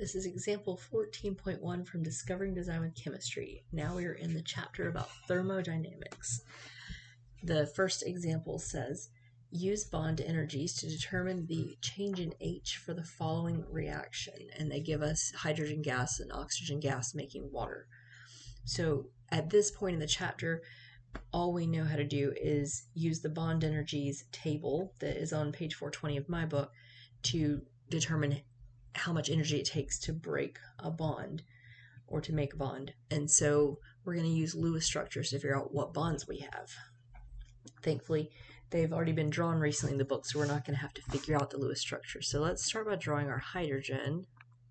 This is example 14.1 from Discovering Design with Chemistry. Now we are in the chapter about thermodynamics. The first example says, use bond energies to determine the change in H for the following reaction. And they give us hydrogen gas and oxygen gas making water. So at this point in the chapter, all we know how to do is use the bond energies table that is on page 420 of my book to determine how much energy it takes to break a bond or to make a bond. And so we're going to use Lewis structures to figure out what bonds we have. Thankfully, they've already been drawn recently in the book, so we're not going to have to figure out the Lewis structure. So let's start by drawing our hydrogen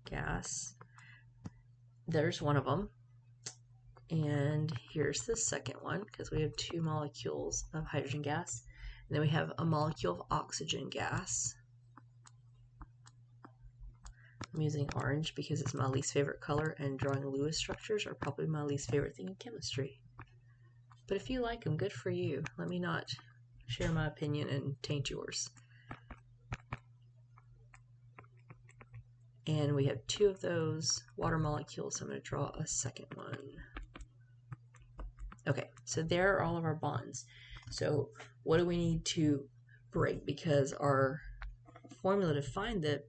gas. There's one of them. And here's the second one, because we have two molecules of hydrogen gas. And then we have a molecule of oxygen gas. I'm using orange because it's my least favorite color, and drawing Lewis structures are probably my least favorite thing in chemistry. But if you like them, good for you. Let me not share my opinion and taint yours. And we have two of those water molecules, so I'm going to draw a second one. Okay, so there are all of our bonds. So what do we need to break? Because our formula to find the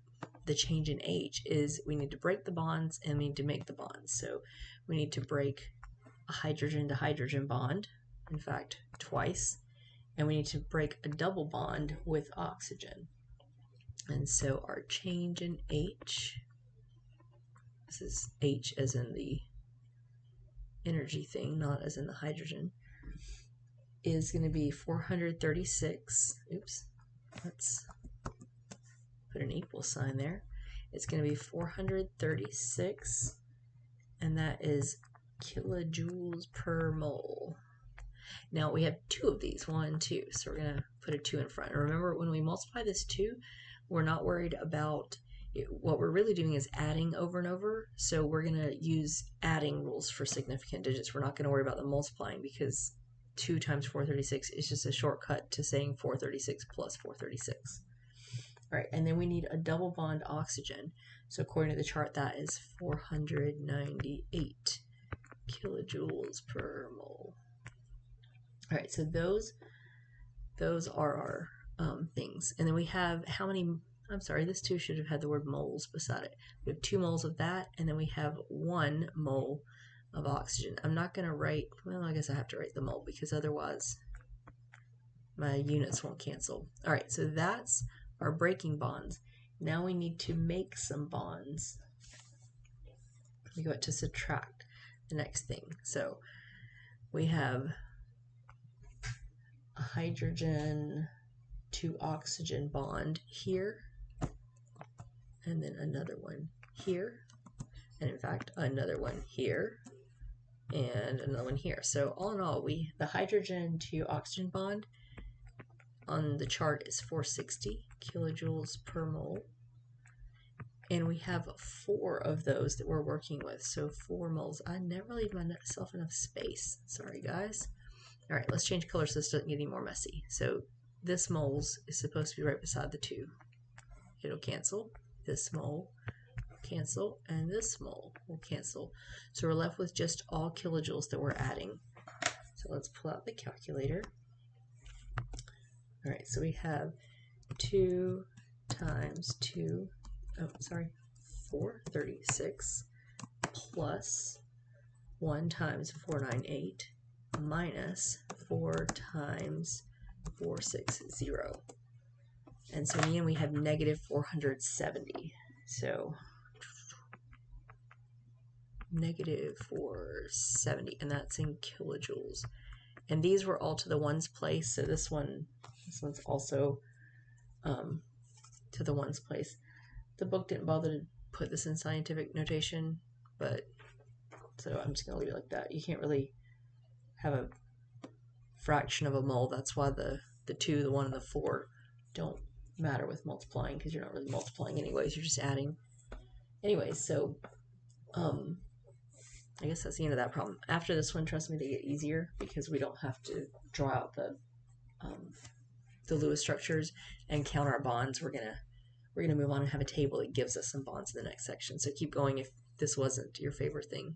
change in H is we need to break the bonds and we need to make the bonds. So we need to break a hydrogen to hydrogen bond, in fact, twice. And we need to break a double bond with oxygen. And so our change in H, this is H as in the energy thing, not as in the hydrogen, is going to be 436. Oops, let's put an equal sign there. It's going to be 436, and that is kilojoules per mole. Now we have two of these, 1 and 2, so we're going to put a 2 in front. And remember, when we multiply this 2, we're not worried about it. What we're really doing is adding over and over, so we're going to use adding rules for significant digits. We're not going to worry about the multiplying, because 2 times 436 is just a shortcut to saying 436 plus 436. All right, and then we need a double bond oxygen. So according to the chart, that is 498 kilojoules per mole. All right, so those are our things. And then we have how many, I'm sorry, this 2 should have had the word moles beside it. We have 2 moles of that, and then we have 1 mole of oxygen. I'm not going to write, well, I guess I have to write the mole because otherwise my units won't cancel. All right, so that's our breaking bonds. Now we need to make some bonds. We go to subtract, the next thing. So we have a hydrogen to oxygen bond here, and then another one here, and in fact another one here, and another one here. So all in all, the hydrogen to oxygen bond on the chart is 460 kilojoules per mole, and we have 4 of those that we're working with, so 4 moles. I never leave myself enough space, sorry guys. All right, let's change colors so this doesn't get any more messy. So this moles is supposed to be right beside the 2. It'll cancel. This mole will cancel, and this mole will cancel. So we're left with just all kilojoules that we're adding. So let's pull out the calculator. All right, so we have 2 times 2, 436 plus 1 times 498 minus 4 times 460. And so in the end we have negative 470. So negative 470, and that's in kilojoules. And these were all to the ones place, so this one's also to the ones place. The book didn't bother to put this in scientific notation, but so I'm just going to leave it like that. You can't really have a fraction of a mole. That's why the 2, the 1, and the 4 don't matter with multiplying, because you're not really multiplying anyways, you're just adding. Anyways, so I guess that's the end of that problem. After this one, trust me, they get easier because we don't have to draw out the Lewis structures and count our bonds. We're we're going to move on and have a table that gives us some bonds in the next section. So keep going if this wasn't your favorite thing.